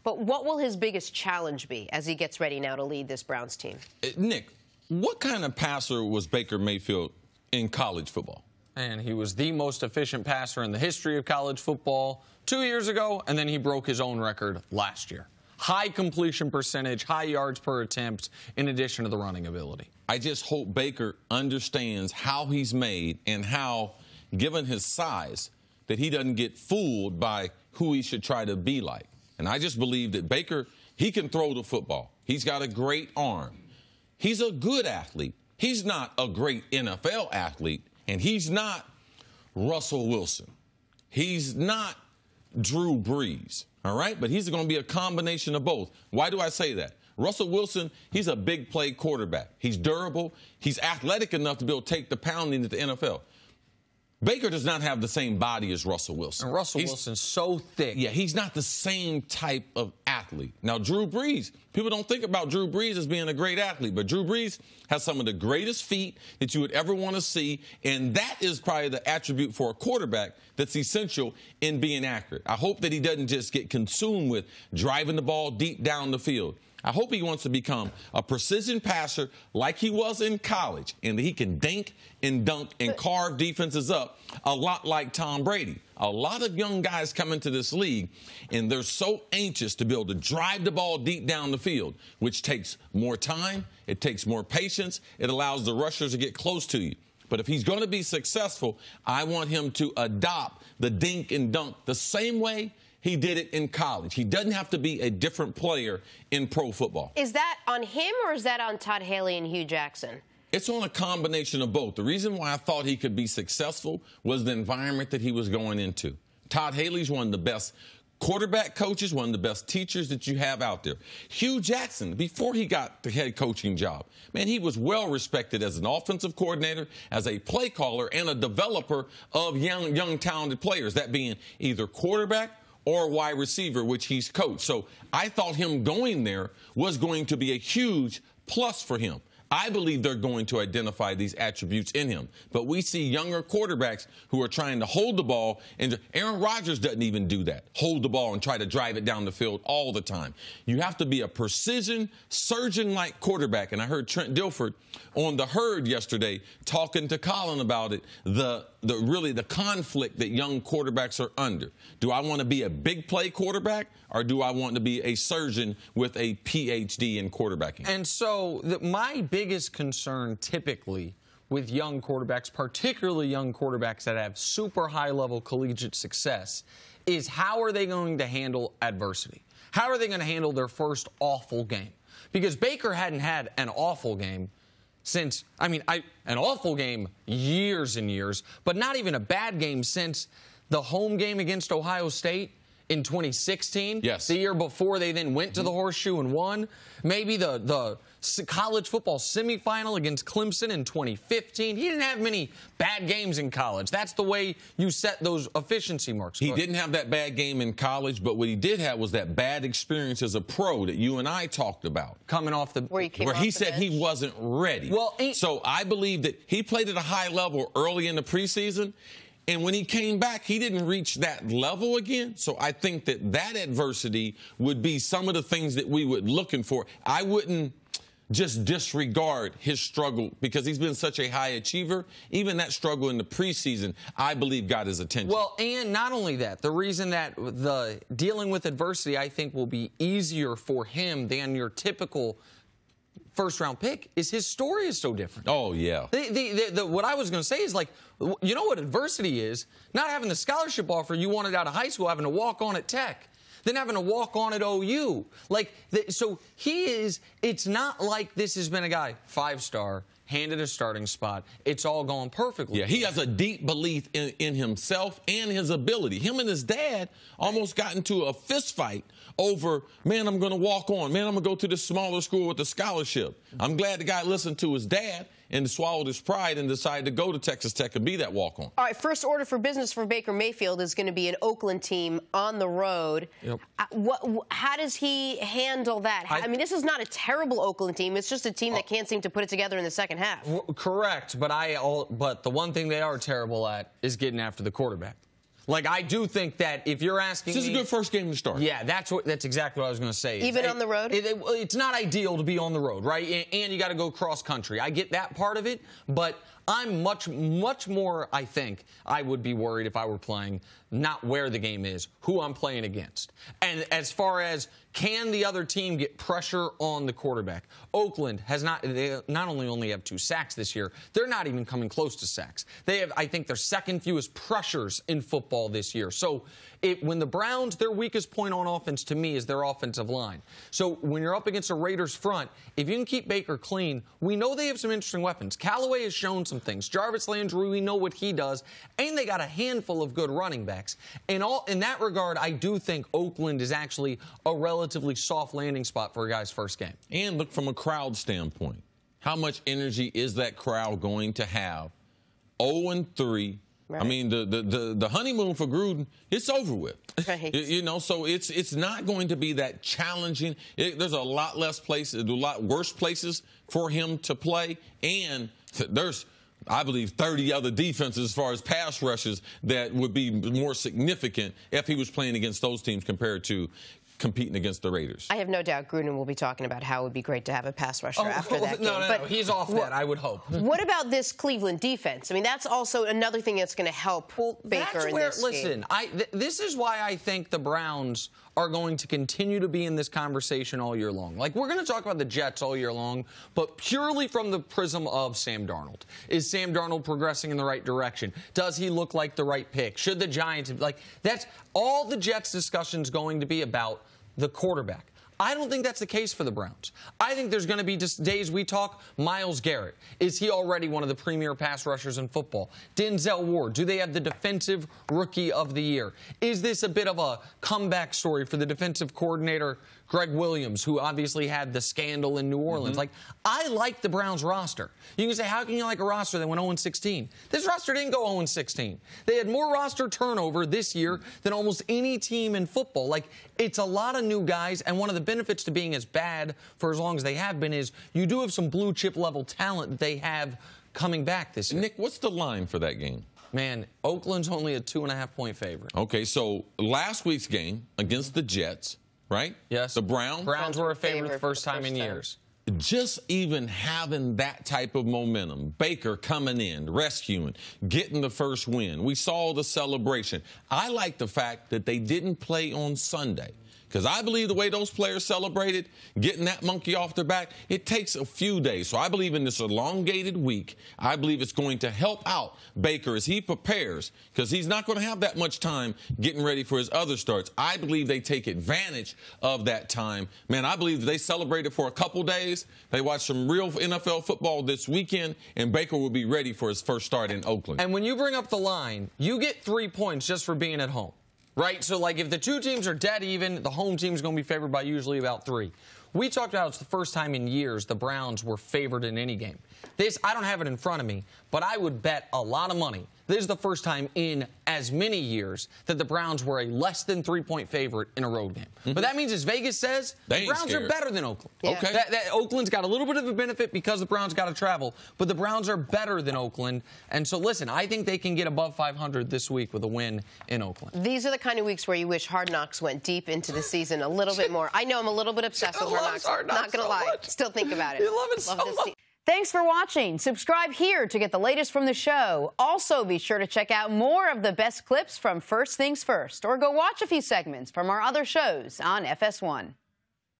But what will his biggest challenge be as he gets ready now to lead this Browns team? Nick, what kind of passer was Baker Mayfield in college football? And he was the most efficient passer in the history of college football 2 years ago, and then he broke his own record last year. High completion percentage, high yards per attempt, in addition to the running ability. I just hope Baker understands how he's made and how, given his size, that he doesn't get fooled by who he should try to be like. And I just believe that Baker, he can throw the football. He's got a great arm. He's a good athlete. He's not a great NFL athlete, and he's not Russell Wilson. He's not Drew Brees, all right? But he's going to be a combination of both. Why do I say that? Russell Wilson, he's a big play quarterback. He's durable. He's athletic enough to be able to take the pounding at the NFL. Baker does not have the same body as Russell Wilson. And Russell Wilson's so thick. Yeah, he's not the same type of athlete. Now, Drew Brees, people don't think about Drew Brees as being a great athlete, but Drew Brees has some of the greatest feet that you would ever want to see, and that is probably the attribute for a quarterback that's essential in being accurate. I hope that he doesn't just get consumed with driving the ball deep down the field. I hope he wants to become a precision passer like he was in college, and that he can dink and dunk and carve defenses up a lot like Tom Brady. A lot of young guys come into this league, and they're so anxious to be able to drive the ball deep down the field, which takes more time, it takes more patience, it allows the rushers to get close to you. But if he's going to be successful, I want him to adopt the dink and dunk the same way he did it in college. He doesn't have to be a different player in pro football. Is that on him or is that on Todd Haley and Hugh Jackson? It's on a combination of both. The reason why I thought he could be successful was the environment that he was going into. Todd Haley's one of the best quarterback coaches, one of the best teachers that you have out there. Hugh Jackson, before he got the head coaching job, man, he was well respected as an offensive coordinator, as a play caller, and a developer of young talented players, that being either quarterback or wide receiver, which he's coached. So I thought him going there was going to be a huge plus for him. I believe they're going to identify these attributes in him. But we see younger quarterbacks who are trying to hold the ball, and Aaron Rodgers doesn't even do that, hold the ball and try to drive it down the field all the time. You have to be a precision, surgeon-like quarterback. And I heard Trent Dilford on The Herd yesterday talking to Colin about it, really the conflict that young quarterbacks are under. Do I want to be a big play quarterback, or do I want to be a surgeon with a PhD in quarterbacking? And so my biggest concern typically with young quarterbacks, particularly young quarterbacks that have super high-level collegiate success, is how are they going to handle adversity? How are they going to handle their first awful game? Because Baker hadn't had an awful game since, an awful game years and years, but not even a bad game since the home game against Ohio State in 2016. Yes. The year before they then went to the Horseshoe and won. Maybe the college football semifinal against Clemson in 2015. He didn't have many bad games in college. That's the way you set those efficiency marks. He didn't have that bad game in college, but what he did have was that bad experience as a pro that you and I talked about. Coming off the... Where he said he wasn't ready. Well, so I believe that he played at a high level early in the preseason, and when he came back, he didn't reach that level again. So I think that adversity would be some of the things that we would looking for. I wouldn't just disregard his struggle because he's been such a high achiever. Even that struggle in the preseason, I believe, got his attention. Well, and not only that, the reason that the dealing with adversity, I think, will be easier for him than your typical first-round pick is his story is so different. Oh, yeah. What I was going to say is, like, you know what adversity is? Not having the scholarship offer you wanted out of high school, having to walk on at Tech, then having to walk on at OU. So it's not like this has been a guy, 5-star, handed a starting spot. It's all gone perfectly. Yeah, he has a deep belief in himself and his ability. Him and his dad almost got into a fist fight over, man, I'm going to walk on. Man, I'm going to go to this smaller school with a scholarship. I'm glad the guy listened to his dad and swallowed his pride and decided to go to Texas Tech and be that walk-on. All right, first order for business for Baker Mayfield is going to be an Oakland team on the road. Yep. How does he handle that? I mean, this is not a terrible Oakland team. It's just a team that can't seem to put it together in the second half. Correct, but the one thing they are terrible at is getting after the quarterback. Like, I do think that if you're asking This is a good first game to start. Yeah, that's exactly what I was going to say. Even on the road? It's not ideal to be on the road, right? And you got to go cross country. I get that part of it, but I'm much more, I think, I would be worried if I were playing not where the game is, who I'm playing against. And as far as can the other team get pressure on the quarterback? Oakland they not only have 2 sacks this year, they're not even coming close to sacks. They have, I think, their second fewest pressures in football this year. So when the Browns, their weakest point on offense to me is their offensive line. So when you're up against a Raiders front, if you can keep Baker clean, we know they have some interesting weapons. Callaway has shown some things. Jarvis Landry, we know what he does. And they got a handful of good running backs. And in that regard, I do think Oakland is actually a relatively soft landing spot for a guy's first game. And look from a crowd standpoint. How much energy is that crowd going to have? 0-3. Right. I mean, the honeymoon for Gruden, it's over with. Right. You know, so it's not going to be that challenging. There's a lot less places, a lot worse places for him to play. And there's, I believe, 30 other defenses as far as pass rushes that would be more significant if he was playing against those teams compared to competing against the Raiders. I have no doubt Gruden will be talking about how it would be great to have a pass rusher after that game. No, he's off that, I would hope. What about this Cleveland defense? I mean, that's also another thing that's going to help Baker in this game. This is why I think the Browns are going to continue to be in this conversation all year long. Like, we're going to talk about the Jets all year long, but purely from the prism of Sam Darnold. Is Sam Darnold progressing in the right direction? Does he look like the right pick? Should the Giants, that's all the Jets discussion's going to be about the quarterback. I don't think that's the case for the Browns. I think there's going to be just days we talk Myles Garrett. Is he already one of the premier pass rushers in football? Denzel Ward. Do they have the defensive rookie of the year? Is this a bit of a comeback story for the defensive coordinator, Greg Williams, who obviously had the scandal in New Orleans? Like, I like the Browns roster. You can say, how can you like a roster that went 0-16? This roster didn't go 0-16. They had more roster turnover this year than almost any team in football. Like, it's a lot of new guys, and one of the benefits to being as bad for as long as they have been is you do have some blue chip level talent that they have coming back this year. Nick, what's the line for that game? Man, Oakland's only a 2.5-point favorite. Okay, so last week's game against the Jets, right? Yes. The Browns were a favorite the first time in years. Just even having that type of momentum, Baker coming in, rescuing, getting the first win. We saw the celebration. I like the fact that they didn't play on Sunday. Because I believe the way those players celebrated, getting that monkey off their back, it takes a few days. So I believe in this elongated week, I believe it's going to help out Baker as he prepares, because he's not going to have that much time getting ready for his other starts. I believe they take advantage of that time. Man, I believe they celebrated for a couple days. They watched some real NFL football this weekend, and Baker will be ready for his first start in Oakland. And when you bring up the line, you get 3 points just for being at home. Right? So, like, if the two teams are dead even, the home team's going to be favored by usually about 3. We talked about it's the first time in years the Browns were favored in any game. This, I don't have it in front of me, but I would bet a lot of money. This is the first time in as many years that the Browns were a less than 3-point favorite in a road game. But that means, as Vegas says, the Browns are better than Oakland. Yeah. Okay. That Oakland's got a little bit of a benefit because the Browns got to travel, but the Browns are better than Oakland. And so, listen, I think they can get above 500 this week with a win in Oakland. These are the kind of weeks where you wish Hard Knocks went deep into the season a little bit more. I know I'm a little bit obsessed with Hard Knocks. Not going to lie. Much. Still think about it. You love it so much. Thanks for watching. Subscribe here to get the latest from the show. Also, be sure to check out more of the best clips from First Things First, or go watch a few segments from our other shows on FS1.